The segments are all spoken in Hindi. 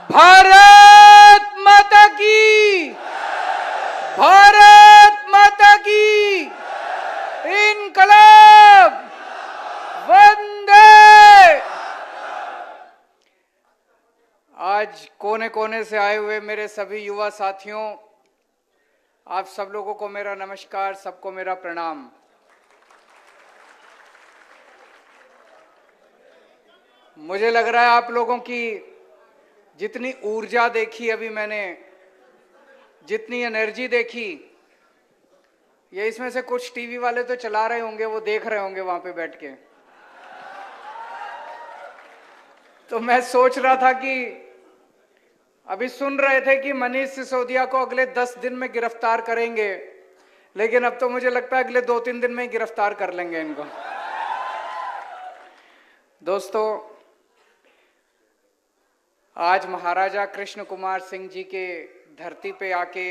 भारत माता की, भारत माता की, इनकलाब, वंदे। आज कोने कोने से आए हुए मेरे सभी युवा साथियों, आप सब लोगों को मेरा नमस्कार, सबको मेरा प्रणाम। मुझे लग रहा है आप लोगों की जितनी ऊर्जा देखी अभी मैंने, जितनी एनर्जी देखी, ये इसमें से कुछ टीवी वाले तो चला रहे होंगे, वो देख रहे होंगे वहां पे बैठ के। तो मैं सोच रहा था कि अभी सुन रहे थे कि मनीष सिसोदिया को अगले 10 दिन में गिरफ्तार करेंगे, लेकिन अब तो मुझे लगता है अगले 2-3 दिन में ही गिरफ्तार कर लेंगे इनको। दोस्तों, आज महाराजा कृष्ण कुमार सिंह जी के धरती पे आके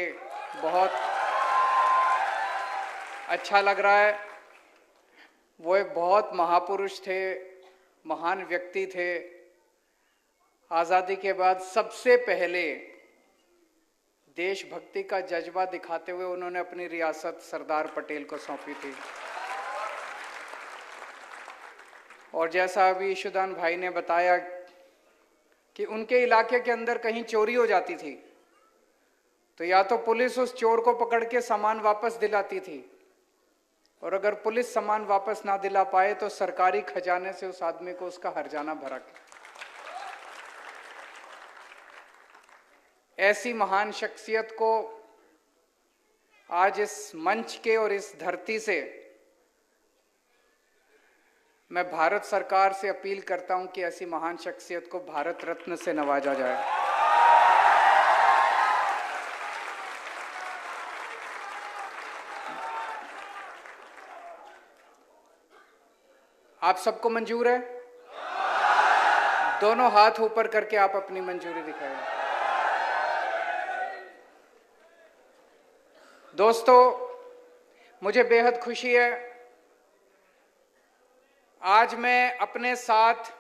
बहुत अच्छा लग रहा है। वो एक बहुत महापुरुष थे, महान व्यक्ति थे। आजादी के बाद सबसे पहले देशभक्ति का जज्बा दिखाते हुए उन्होंने अपनी रियासत सरदार पटेल को सौंपी थी। और जैसा अभी ईशुदान भाई ने बताया कि उनके इलाके के अंदर कहीं चोरी हो जाती थी तो या तो पुलिस उस चोर को पकड़ के सामान वापस दिलाती थी, और अगर पुलिस सामान वापस ना दिला पाए तो सरकारी खजाने से उस आदमी को उसका हर्जाना भरा। ऐसी महान शख्सियत को आज इस मंच के और इस धरती से मैं भारत सरकार से अपील करता हूं कि ऐसी महान शख्सियत को भारत रत्न से नवाजा जाए। आप सबको मंजूर है? दोनों हाथ ऊपर करके आप अपनी मंजूरी दिखाएं। दोस्तों, मुझे बेहद खुशी है, आज मैं अपने साथ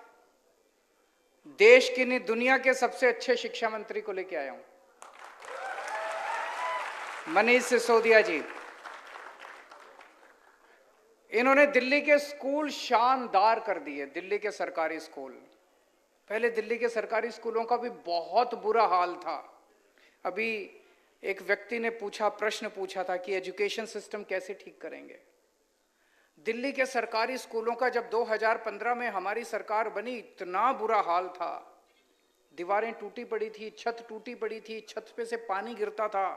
देश की नहीं दुनिया के सबसे अच्छे शिक्षा मंत्री को लेकर आया हूं, मनीष सिसोदिया जी। इन्होंने दिल्ली के स्कूल शानदार कर दिए, दिल्ली के सरकारी स्कूल। पहले दिल्ली के सरकारी स्कूलों का भी बहुत बुरा हाल था। अभी एक व्यक्ति ने प्रश्न पूछा था कि एजुकेशन सिस्टम कैसे ठीक करेंगे। दिल्ली के सरकारी स्कूलों का जब 2015 में हमारी सरकार बनी, इतना बुरा हाल था। दीवारें टूटी पड़ी थी, छत टूटी पड़ी थी, छत पे से पानी गिरता था,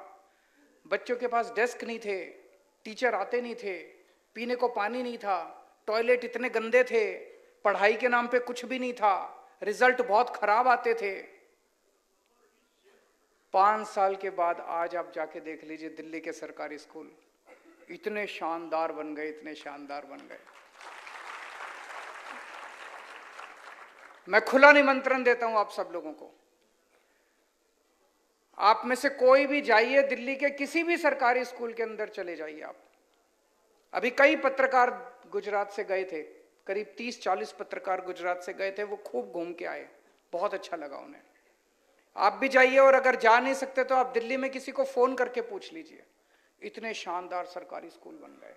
बच्चों के पास डेस्क नहीं थे, टीचर आते नहीं थे, पीने को पानी नहीं था, टॉयलेट इतने गंदे थे, पढ़ाई के नाम पे कुछ भी नहीं था, रिजल्ट बहुत खराब आते थे। 5 साल के बाद आज आप जाके देख लीजिए, दिल्ली के सरकारी स्कूल इतने शानदार बन गए, इतने शानदार बन गए। मैं खुला निमंत्रण देता हूं आप सब लोगों को, आप में से कोई भी जाइए, दिल्ली के किसी भी सरकारी स्कूल के अंदर चले जाइए आप। अभी कई पत्रकार गुजरात से गए थे, करीब 30-40 पत्रकार गुजरात से गए थे, वो खूब घूम के आए, बहुत अच्छा लगा उन्हें। आप भी जाइए, और अगर जा नहीं सकते तो आप दिल्ली में किसी को फोन करके पूछ लीजिए, इतने शानदार सरकारी स्कूल बन गए।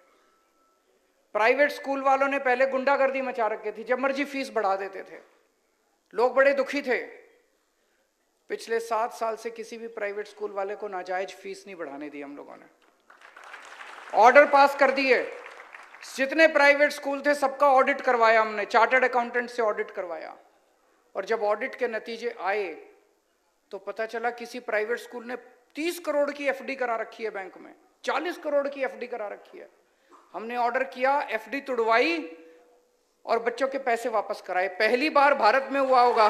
प्राइवेट स्कूल वालों ने पहले गुंडागर्दी मचा रखी थी, जब मर्जी फीस बढ़ा देते थे, लोग बड़े दुखी थे। पिछले 7 साल से किसी भी प्राइवेट स्कूल वाले को नाजायज फीस नहीं बढ़ाने दी हम लोगों ने। ऑर्डर पास कर दिए, जितने प्राइवेट स्कूल थे सबका ऑडिट करवाया हमने, चार्टर्ड अकाउंटेंट से ऑडिट करवाया। और जब ऑडिट के नतीजे आए तो पता चला किसी प्राइवेट स्कूल ने 30 करोड़ की एफडी करा रखी है बैंक में, 40 करोड़ की एफडी करा रखी है। हमने ऑर्डर किया, एफडी तुड़वाई और बच्चों के पैसे वापस कराए। पहली बार भारत में हुआ होगा,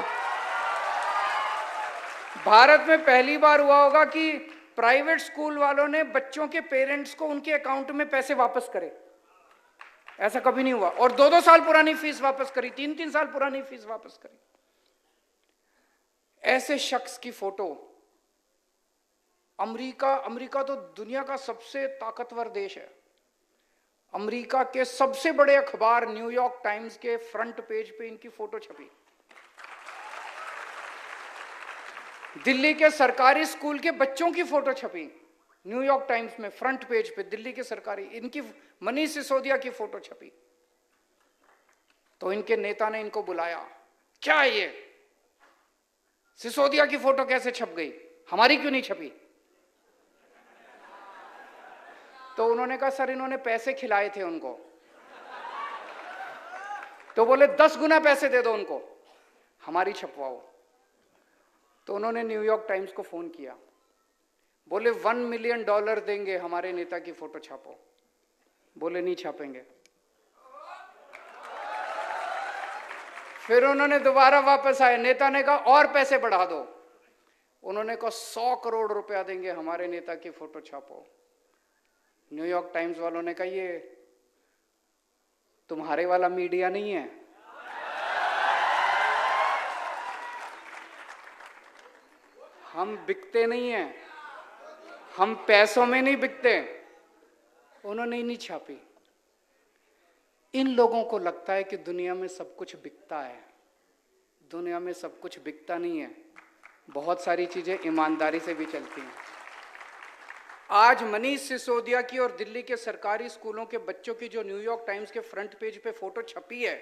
भारत में पहली बार हुआ होगा कि प्राइवेट स्कूल वालों ने बच्चों के पेरेंट्स को उनके अकाउंट में पैसे वापस करे। ऐसा कभी नहीं हुआ। और 2-2 साल पुरानी फीस वापस करी, 3-3 साल पुरानी फीस वापस करी। ऐसे शख्स की फोटो, अमेरिका तो दुनिया का सबसे ताकतवर देश है। अमेरिका के सबसे बड़े अखबार न्यूयॉर्क टाइम्स के फ्रंट पेज पे इनकी फोटो छपी। दिल्ली के सरकारी स्कूल के बच्चों की फोटो छपी न्यूयॉर्क टाइम्स में, फ्रंट पेज पे दिल्ली के सरकारी, इनकी मनीष सिसोदिया की फोटो छपी। तो इनके नेता ने इनको बुलाया, क्या ये सिसोदिया की फोटो कैसे छप गई, हमारी क्यों नहीं छपी? तो उन्होंने कहा सर इन्होंने पैसे खिलाए थे उनको। तो बोले 10 गुना पैसे दे दो उनको, हमारी छपवाओ। तो उन्होंने न्यूयॉर्क टाइम्स को फोन किया, बोले $1 मिलियन देंगे, हमारे नेता की फोटो छापो। बोले नहीं छापेंगे। फिर उन्होंने दोबारा वापस आए, नेता ने कहा और पैसे बढ़ा दो। उन्होंने कहा 100 करोड़ रुपया देंगे, हमारे नेता की फोटो छापो। न्यूयॉर्क टाइम्स वालों ने कहा ये तुम्हारे वाला मीडिया नहीं है, हम बिकते नहीं हैं, हम पैसों में नहीं बिकते। उन्होंने ही नहीं छापी। इन लोगों को लगता है कि दुनिया में सब कुछ बिकता है। दुनिया में सब कुछ बिकता नहीं है, बहुत सारी चीजें ईमानदारी से भी चलती हैं। आज मनीष सिसोदिया की और दिल्ली के सरकारी स्कूलों के बच्चों की जो न्यूयॉर्क टाइम्स के फ्रंट पेज पे फोटो छपी है,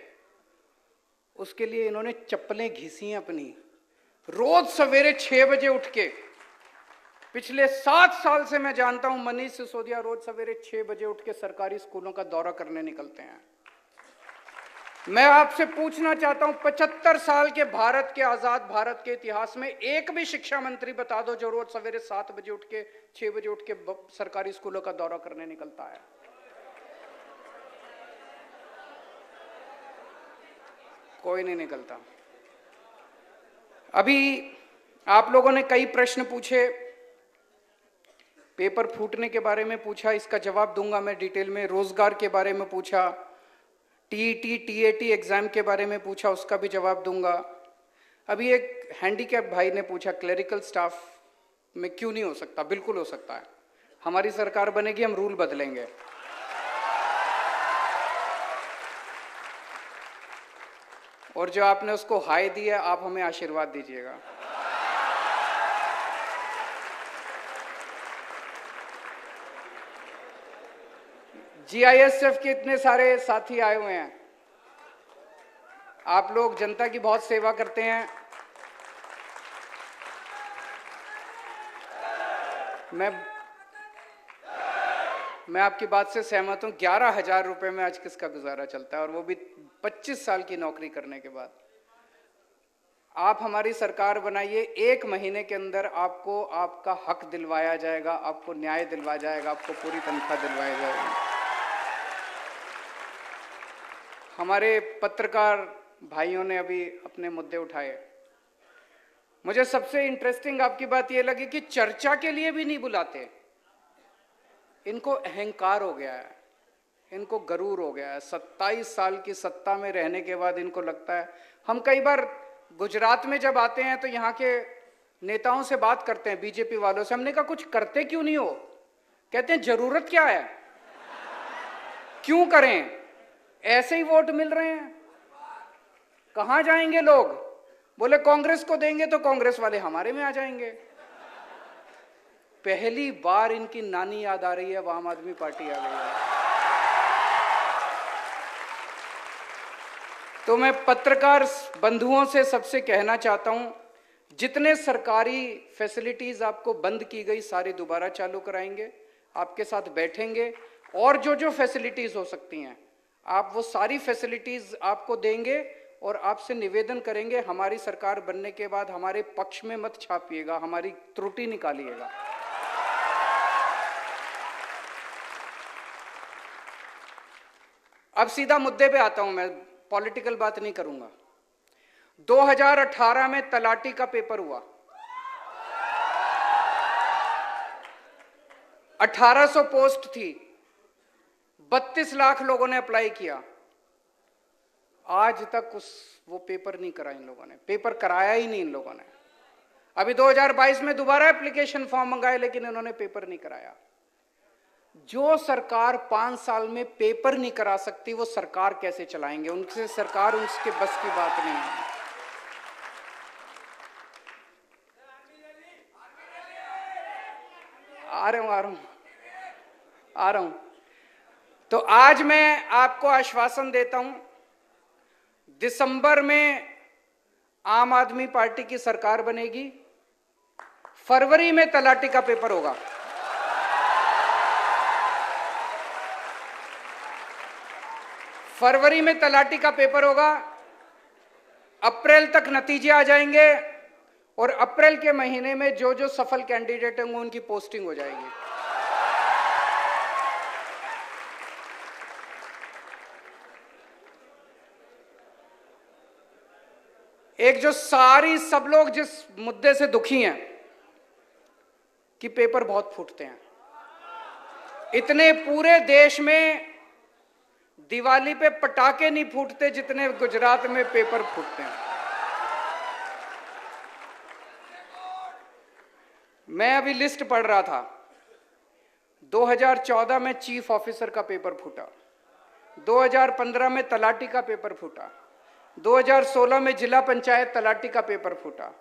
उसके लिए इन्होंने चप्पलें घिसी हैं अपनी। रोज सवेरे 6 बजे उठ के, पिछले 7 साल से मैं जानता हूं मनीष सिसोदिया रोज सवेरे 6 बजे उठ के सरकारी स्कूलों का दौरा करने निकलते हैं। मैं आपसे पूछना चाहता हूं, 75 साल के भारत के, आजाद भारत के इतिहास में एक भी शिक्षा मंत्री बता दो जो रोज सवेरे 7 बजे उठ के, 6 बजे उठ के सरकारी स्कूलों का दौरा करने निकलता है? कोई नहीं निकलता। अभी आप लोगों ने कई प्रश्न पूछे, पेपर फूटने के बारे में पूछा, इसका जवाब दूंगा मैं डिटेल में। रोजगार के बारे में पूछा, टीईटी टीएटी एग्जाम के बारे में पूछा, उसका भी जवाब दूंगा। अभी एक हैंडीकैप भाई ने पूछा क्लरिकल स्टाफ में क्यों नहीं हो सकता? बिल्कुल हो सकता है। हमारी सरकार बनेगी, हम रूल बदलेंगे। और जो आपने उसको हाय दी है, आप हमें आशीर्वाद दीजिएगा। जीआईएसएफ के इतने सारे साथी आए हुए हैं, आप लोग जनता की बहुत सेवा करते हैं। मैं आपकी बात से सहमत हूं। 11,000 रुपए में आज किसका गुजारा चलता है, और वो भी 25 साल की नौकरी करने के बाद। आप हमारी सरकार बनाइए, 1 महीने के अंदर आपको आपका हक दिलवाया जाएगा, आपको न्याय दिलवाया जाएगा, आपको पूरी तनख्वाह दिलवाई जाएगी। हमारे पत्रकार भाइयों ने अभी अपने मुद्दे उठाए। मुझे सबसे इंटरेस्टिंग आपकी बात यह लगी कि चर्चा के लिए भी नहीं बुलाते। इनको अहंकार हो गया है, इनको गरूर हो गया है। 27 साल की सत्ता में रहने के बाद इनको लगता है। हम कई बार गुजरात में जब आते हैं तो यहाँ के नेताओं से बात करते हैं, बीजेपी वालों से। हमने कहा कुछ करते क्यों नहीं हो? कहते हैं जरूरत क्या है, क्यों करें, ऐसे ही वोट मिल रहे हैं, कहां जाएंगे लोग? बोले कांग्रेस को देंगे तो कांग्रेस वाले हमारे में आ जाएंगे। पहली बार इनकी नानी याद आ रही है, अब आम आदमी पार्टी आ गई है। तो मैं पत्रकार बंधुओं से सबसे कहना चाहता हूं, जितने सरकारी फैसिलिटीज आपको बंद की गई सारी दोबारा चालू कराएंगे, आपके साथ बैठेंगे, और जो जो फैसिलिटीज हो सकती हैं आप वो सारी फैसिलिटीज आपको देंगे, और आपसे निवेदन करेंगे हमारी सरकार बनने के बाद हमारे पक्ष में मत छापिएगा, हमारी त्रुटि निकालिएगा। अब सीधा मुद्दे पे आता हूं, मैं पॉलिटिकल बात नहीं करूंगा। 2018 में तलाटी का पेपर हुआ, 1800 पोस्ट थी, 32 लाख लोगों ने अप्लाई किया। आज तक वो पेपर नहीं करा इन लोगों ने, पेपर कराया ही नहीं इन लोगों ने। अभी 2022 में दोबारा एप्लीकेशन फॉर्म मंगाए, लेकिन इन्होंने पेपर नहीं कराया। जो सरकार 5 साल में पेपर नहीं करा सकती, वो सरकार कैसे चलाएंगे? उनसे सरकार उसके बस की बात नहीं है। आ रहा हूं। तो आज मैं आपको आश्वासन देता हूं, दिसंबर में आम आदमी पार्टी की सरकार बनेगी, फरवरी में तलाटी का पेपर होगा। फरवरी में तलाटी का पेपर होगा, अप्रैल तक नतीजे आ जाएंगे और अप्रैल के महीने में जो जो सफल कैंडिडेट होंगे उनकी पोस्टिंग हो जाएगी। एक जो सब लोग जिस मुद्दे से दुखी हैं कि पेपर बहुत फूटते हैं, इतने पूरे देश में दिवाली पे पटाखे नहीं फूटते जितने गुजरात में पेपर फूटते हैं। मैं अभी लिस्ट पढ़ रहा था, 2014 में चीफ ऑफिसर का पेपर फूटा, 2015 में तलाटी का पेपर फूटा, 2016 में जिला पंचायत तलाटी का पेपर फूटा,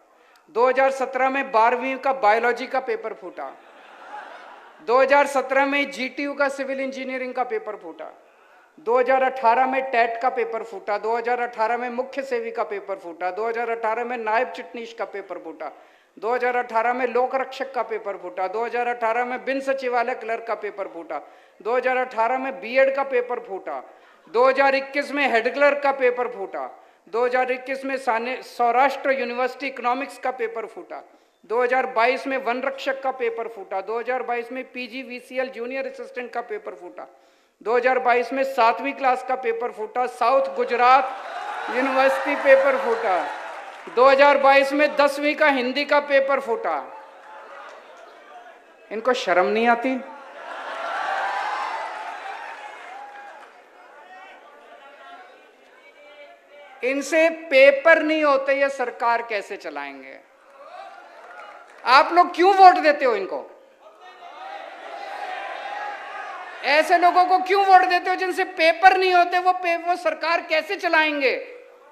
2017 में 12वीं का बायोलॉजी का पेपर फूटा, 2017 में जीटीयू का सिविल इंजीनियरिंग का पेपर फूटा, 2018 में टेट का पेपर फूटा, 2018 में मुख्य सेवी का पेपर फूटा, 2018 में नायब चिटनीश का पेपर फूटा, 2018 में लोक रक्षक का पेपर फूटा, 2018 में बिन सचिवालय क्लर्क का पेपर फूटा, 2018 में बीएड का पेपर फूटा, 2021 में हेड क्लर्क का पेपर फूटा, 2021 में सौराष्ट्र यूनिवर्सिटी इकोनॉमिक्स का पेपर फूटा, 2022 में वन रक्षक का पेपर फूटा, 2022 में पीजीवीसीएल जूनियर असिस्टेंट का पेपर फूटा, 2022 में 7वीं क्लास का पेपर फूटा, साउथ गुजरात यूनिवर्सिटी पेपर फूटा, 2022 में 10वीं का हिंदी का पेपर फूटा। इनको शर्म नहीं आती? इनसे पेपर नहीं होते, ये सरकार कैसे चलाएंगे? आप लोग क्यों वोट देते हो इनको? ऐसे लोगों को क्यों वोट देते हो जिनसे पेपर नहीं होते? वो सरकार कैसे चलाएंगे?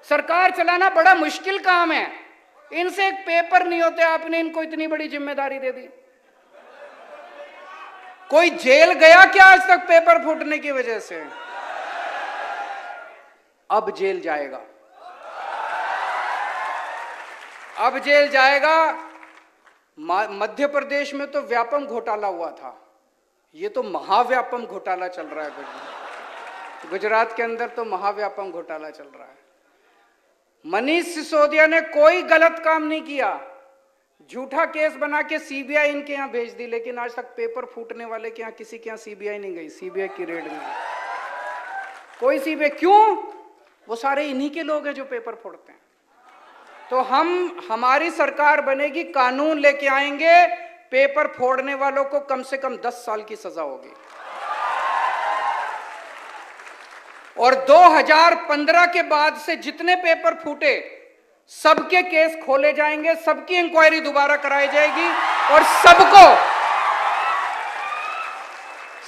सरकार चलाना बड़ा मुश्किल काम है, इनसे एक पेपर नहीं होते, आपने इनको इतनी बड़ी जिम्मेदारी दे दी। कोई जेल गया क्या आज तक पेपर फूटने की वजह से? अब जेल जाएगा, अब जेल जाएगा। मध्य प्रदेश में तो व्यापम घोटाला हुआ था, ये तो महाव्यापम घोटाला चल रहा है। गुजरात के अंदर तो महाव्यापम घोटाला चल रहा है। मनीष सिसोदिया ने कोई गलत काम नहीं किया, झूठा केस बना के सीबीआई इनके यहां भेज दी, लेकिन आज तक पेपर फूटने वाले के यहां किसी के यहां सीबीआई नहीं गई, सीबीआई की रेड नहीं कोई सीबीआई। क्यों? वो सारे इन्हीं के लोग हैं जो पेपर फोड़ते हैं। तो हमारी सरकार बनेगी, कानून लेके आएंगे, पेपर फोड़ने वालों को कम से कम 10 साल की सजा होगी। और 2015 के बाद से जितने पेपर फूटे सबके केस खोले जाएंगे, सबकी इंक्वायरी दोबारा कराई जाएगी और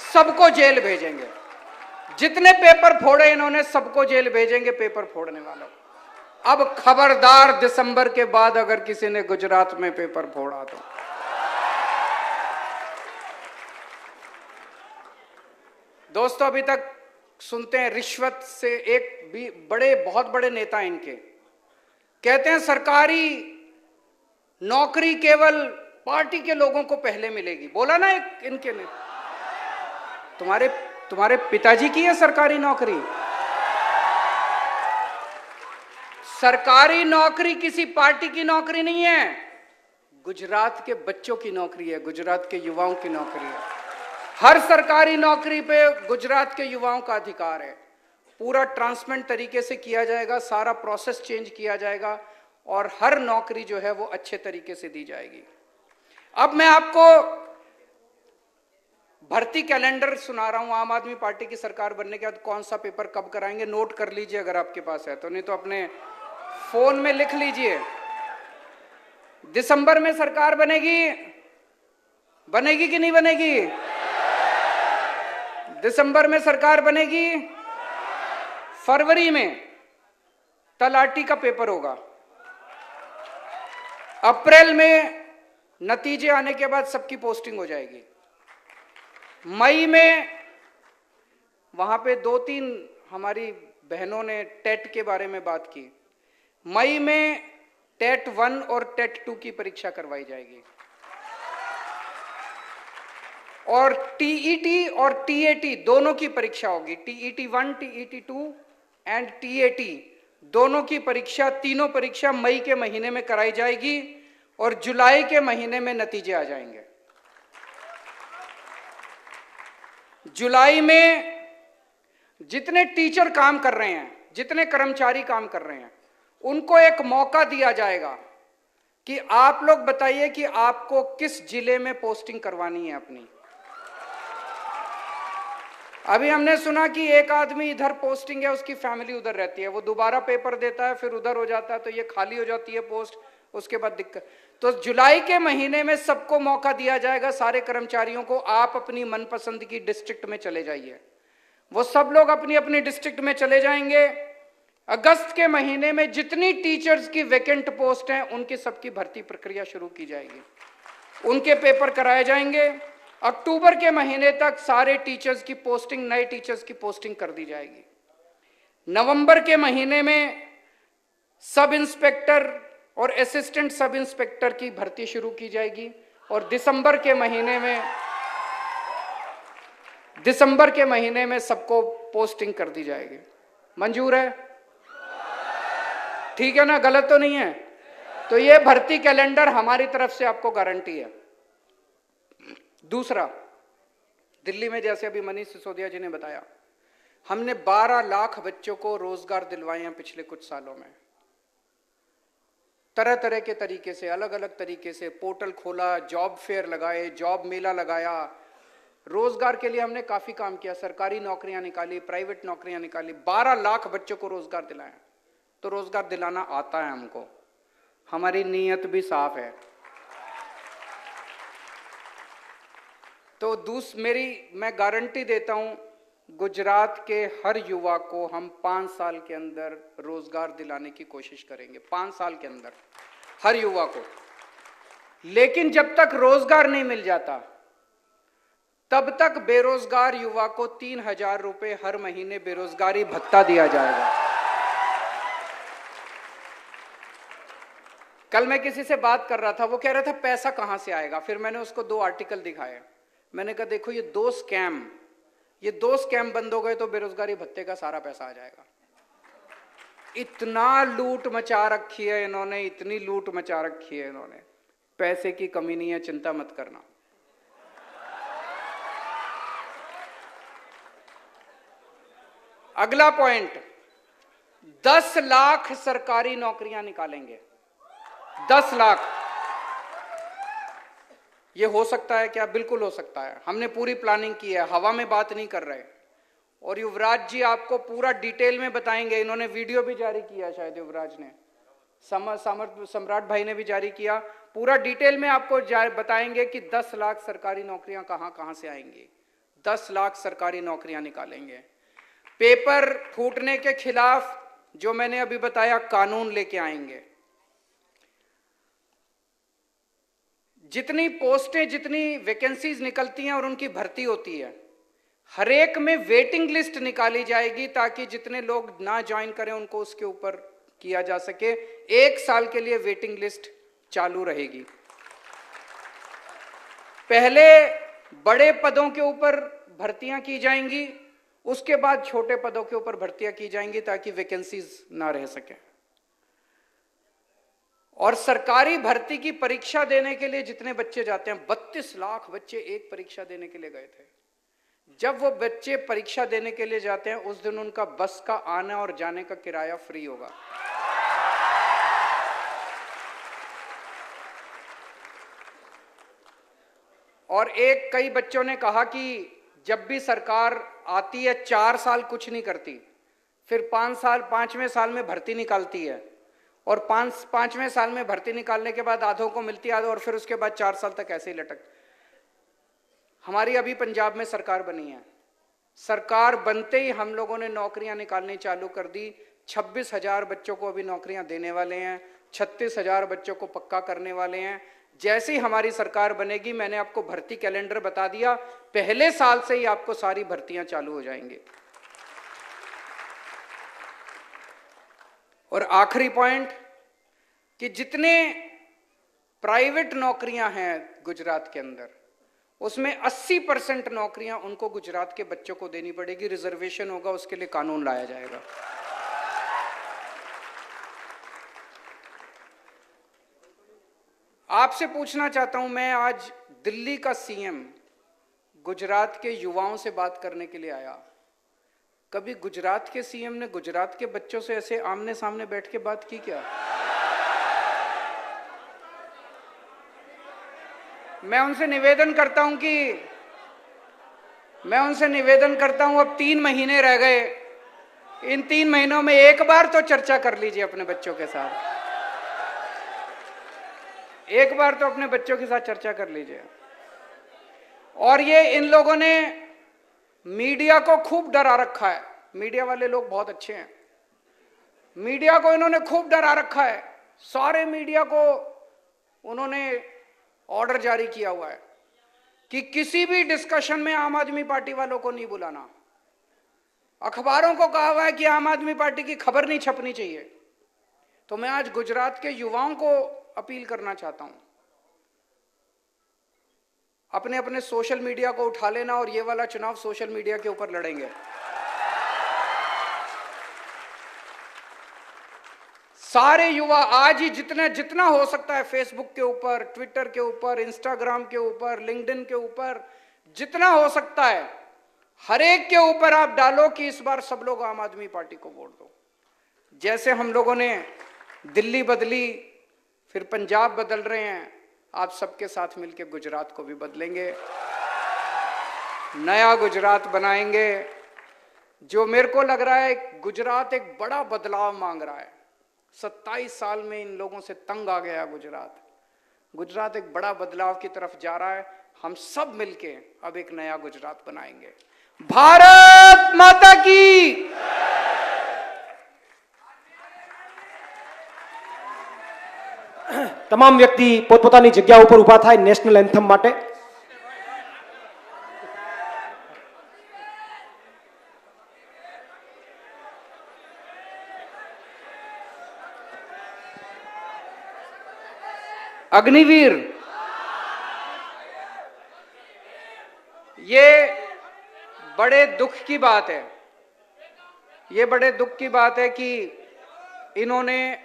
सबको जेल भेजेंगे। जितने पेपर फोड़े इन्होंने सबको जेल भेजेंगे, पेपर फोड़ने वालों। अब खबरदार, दिसंबर के बाद अगर किसी ने गुजरात में पेपर फोड़ा तो दोस्तों, अभी तक सुनते हैं रिश्वत से, एक भी बहुत बड़े नेता इनके कहते हैं सरकारी नौकरी केवल पार्टी के लोगों को पहले मिलेगी। बोला ना एक इनके ने, तुम्हारे पिताजी की है सरकारी नौकरी। सरकारी नौकरी किसी पार्टी की नौकरी नहीं है, गुजरात के बच्चों की नौकरी है, गुजरात के युवाओं की नौकरी है। हर सरकारी नौकरी पे गुजरात के युवाओं का अधिकार है। पूरा ट्रांसपेरेंट तरीके से किया जाएगा, सारा प्रोसेस चेंज किया जाएगा और हर नौकरी जो है वो अच्छे तरीके से दी जाएगी। अब मैं आपको भर्ती कैलेंडर सुना रहा हूं। आम आदमी पार्टी की सरकार बनने के बाद कौन सा पेपर कब कराएंगे, नोट कर लीजिए अगर आपके पास है तो, नहीं तो अपने फोन में लिख लीजिए। दिसंबर में सरकार बनेगी कि नहीं बनेगी? दिसंबर में सरकार बनेगी, फरवरी में तलाटी का पेपर होगा, अप्रैल में नतीजे आने के बाद सबकी पोस्टिंग हो जाएगी। मई में वहां पे 2-3 हमारी बहनों ने टेट के बारे में बात की। मई में टेट 1 और टेट 2 की परीक्षा करवाई जाएगी और टीईटी और टीएटी दोनों की परीक्षा होगी। टीईटी 1, टीईटी 2 एंड टीएटी दोनों की परीक्षा, तीनों परीक्षा मई के महीने में कराई जाएगी और जुलाई के महीने में नतीजे आ जाएंगे। जुलाई में जितने टीचर काम कर रहे हैं, जितने कर्मचारी काम कर रहे हैं, उनको एक मौका दिया जाएगा कि आप लोग बताइए कि आपको किस जिले में पोस्टिंग करवानी है अपनी। अभी हमने सुना कि एक आदमी इधर पोस्टिंग है, उसकी फैमिली उधर रहती है, वो दोबारा पेपर देता है, फिर उधर हो जाता है, तो ये खाली हो जाती है पोस्ट, उसके बाद दिक्कत। तो जुलाई के महीने में सबको मौका दिया जाएगा, सारे कर्मचारियों को, आप अपनी मनपसंद की डिस्ट्रिक्ट में चले जाइए। वो सब लोग अपनी अपनी डिस्ट्रिक्ट में चले जाएंगे। अगस्त के महीने में जितनी टीचर्स की वैकेंट पोस्ट हैं, उनकी सबकी भर्ती प्रक्रिया शुरू की जाएगी, उनके पेपर कराए जाएंगे। अक्टूबर के महीने तक सारे टीचर्स की पोस्टिंग, नए टीचर्स की पोस्टिंग कर दी जाएगी। नवंबर के महीने में सब इंस्पेक्टर और असिस्टेंट सब इंस्पेक्टर की भर्ती शुरू की जाएगी और दिसंबर के महीने में सबको पोस्टिंग कर दी जाएगी। मंजूर है? ठीक है ना? गलत तो नहीं है? तो ये भर्ती कैलेंडर हमारी तरफ से आपको गारंटी है। दूसरा, दिल्ली में जैसे अभी मनीष सिसोदिया जी ने बताया, हमने 12 लाख बच्चों को रोजगार दिलवाए हैं पिछले कुछ सालों में। तरह तरह के तरीके से, अलग अलग तरीके से पोर्टल खोला, जॉब फेयर लगाए, जॉब मेला लगाया, रोजगार के लिए हमने काफी काम किया, सरकारी नौकरियां निकाली, प्राइवेट नौकरियां निकाली, 12 लाख बच्चों को रोजगार दिलाया। तो रोजगार दिलाना आता है हमको, हमारी नीयत भी साफ है। तो मैं गारंटी देता हूं, गुजरात के हर युवा को हम 5 साल के अंदर रोजगार दिलाने की कोशिश करेंगे, 5 साल के अंदर हर युवा को। लेकिन जब तक रोजगार नहीं मिल जाता, तब तक बेरोजगार युवा को 3,000 रुपए हर महीने बेरोजगारी भत्ता दिया जाएगा। कल मैं किसी से बात कर रहा था, वो कह रहा था पैसा कहां से आएगा। फिर मैंने उसको 2 आर्टिकल दिखाए। मैंने कहा देखो, ये 2 स्कैम बंद हो गए तो बेरोजगारी भत्ते का सारा पैसा आ जाएगा। इतना लूट मचा रखी है इन्होंने, इतनी लूट मचा रखी है इन्होंने, पैसे की कमी नहीं है, चिंता मत करना। अगला पॉइंट, 10 लाख सरकारी नौकरियां निकालेंगे। 10 लाख। ये हो सकता है क्या? बिल्कुल हो सकता है। हमने पूरी प्लानिंग की है, हवा में बात नहीं कर रहे। और युवराज जी आपको पूरा डिटेल में बताएंगे, इन्होंने वीडियो भी जारी किया, शायद युवराज ने, सम्राट भाई ने भी जारी किया। पूरा डिटेल में आपको बताएंगे कि 10 लाख सरकारी नौकरियां कहां कहां से आएंगी। 10 लाख सरकारी नौकरियां निकालेंगे। पेपर फूटने के खिलाफ जो मैंने अभी बताया, कानून लेके आएंगे। जितनी पोस्टें, जितनी वैकेंसीज निकलती हैं और उनकी भर्ती होती है, हर एक में वेटिंग लिस्ट निकाली जाएगी, ताकि जितने लोग ना ज्वाइन करें उनको उसके ऊपर किया जा सके। 1 साल के लिए वेटिंग लिस्ट चालू रहेगी। पहले बड़े पदों के ऊपर भर्तियां की जाएंगी, उसके बाद छोटे पदों के ऊपर भर्तियां की जाएंगी, ताकि वैकेंसीज ना रह सके। और सरकारी भर्ती की परीक्षा देने के लिए जितने बच्चे जाते हैं, 32 लाख बच्चे एक परीक्षा देने के लिए गए थे। जब वो बच्चे परीक्षा देने के लिए जाते हैं, उस दिन उनका बस का आने और जाने का किराया फ्री होगा। और कई बच्चों ने कहा कि जब भी सरकार आती है 4 साल कुछ नहीं करती, फिर 5वें साल में भर्ती निकालती है, और 5वें साल में भर्ती निकालने के बाद आधों को मिलती है, और फिर उसके बाद 4 साल तक ऐसे ही लटक। हमारी अभी पंजाब में सरकार बनी है, सरकार बनते ही हम लोगों ने नौकरियां निकालनी चालू कर दी। 26,000 बच्चों को अभी नौकरियां देने वाले हैं, 36,000 बच्चों को पक्का करने वाले हैं। जैसे ही हमारी सरकार बनेगी, मैंने आपको भर्ती कैलेंडर बता दिया, पहले साल से ही आपको सारी भर्तियां चालू हो जाएंगी। और आखिरी पॉइंट कि जितने प्राइवेट नौकरियां हैं गुजरात के अंदर, उसमें 80% नौकरियां उनको गुजरात के बच्चों को देनी पड़ेगी। रिजर्वेशन होगा, उसके लिए कानून लाया जाएगा। आपसे पूछना चाहता हूं, मैं आज दिल्ली का सीएम गुजरात के युवाओं से बात करने के लिए आया। कभी गुजरात के सीएम ने गुजरात के बच्चों से ऐसे आमने सामने बैठ के बात की क्या? मैं उनसे निवेदन करता हूं, अब 3 महीने रह गए, इन 3 महीनों में एक बार तो चर्चा कर लीजिए अपने बच्चों के साथ। एक बार तो अपने बच्चों के साथ चर्चा कर लीजिए। और ये इन लोगों ने मीडिया को खूब डरा रखा है। मीडिया वाले लोग बहुत अच्छे हैं। मीडिया को इन्होंने खूब डरा रखा है। सारे मीडिया को उन्होंने ऑर्डर जारी किया हुआ है कि किसी भी डिस्कशन में आम आदमी पार्टी वालों को नहीं बुलाना। अखबारों को कहा हुआ है कि आम आदमी पार्टी की खबर नहीं छपनी चाहिए। तो मैं आज गुजरात के युवाओं को अपील करना चाहता हूं, अपने अपने सोशल मीडिया को उठा लेना और ये वाला चुनाव सोशल मीडिया के ऊपर लड़ेंगे। सारे युवा आज ही जितना हो सकता है फेसबुक के ऊपर, ट्विटर के ऊपर, इंस्टाग्राम के ऊपर, लिंक्डइन के ऊपर, जितना हो सकता है हर एक के ऊपर आप डालो कि इस बार सब लोग आम आदमी पार्टी को वोट दो। जैसे हम लोगों ने दिल्ली बदली, फिर पंजाब बदल रहे हैं, आप सबके साथ मिलकर गुजरात को भी बदलेंगे, नया गुजरात बनाएंगे। जो मेरे को लग रहा है गुजरात एक बड़ा बदलाव मांग रहा है। 27 साल में इन लोगों से तंग आ गया गुजरात एक बड़ा बदलाव की तरफ जा रहा है। हम सब मिलके अब एक नया गुजरात बनाएंगे। भारत माता की। તમામ વ્યક્તિ પોતપોતાની જગ્યા ઉપર ઊભા થાય નેશનલ એન્થમ માટે। अग्निवीर, ये बड़े दुख की बात है, ये बड़े दुख की बात है कि इन्होंने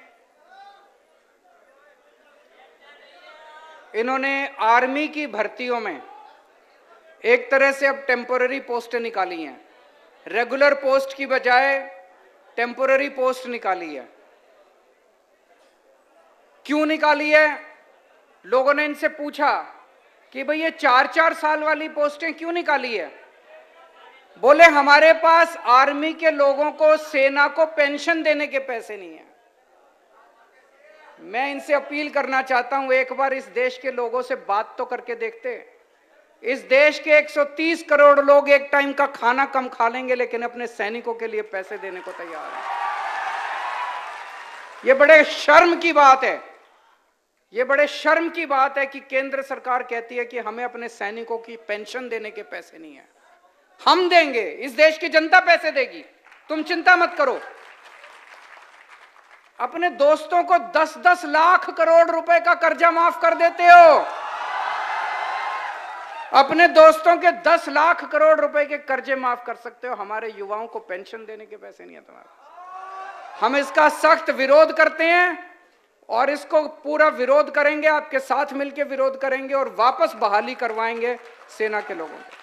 आर्मी की भर्तियों में एक तरह से अब टेम्पोररी पोस्टें निकाली हैं। रेगुलर पोस्ट की बजाय टेम्पोररी पोस्ट निकाली है। क्यों निकाली है? लोगों ने इनसे पूछा कि भाई ये 4-4 साल वाली पोस्टें क्यों निकाली है? बोले हमारे पास आर्मी के लोगों को, सेना को पेंशन देने के पैसे नहीं है। मैं इनसे अपील करना चाहता हूं, एक बार इस देश के लोगों से बात तो करके देखते। इस देश के 130 करोड़ लोग एक टाइम का खाना कम खा लेंगे, लेकिन अपने सैनिकों के लिए पैसे देने को तैयार हैं। ये बड़े शर्म की बात है। ये बड़े शर्म की बात है कि केंद्र सरकार कहती है कि हमें अपने सैनिकों की पेंशन देने के पैसे नहीं है। हम देंगे, इस देश की जनता पैसे देगी, तुम चिंता मत करो। अपने दोस्तों को 10-10 लाख करोड़ रुपए का कर्जा माफ कर देते हो। अपने दोस्तों के 10 लाख करोड़ रुपए के कर्जे माफ कर सकते हो, हमारे युवाओं को पेंशन देने के पैसे नहीं है तुम्हारे। हम इसका सख्त विरोध करते हैं और इसको पूरा विरोध करेंगे, आपके साथ मिलकर विरोध करेंगे और वापस बहाली करवाएंगे सेना के लोगों को।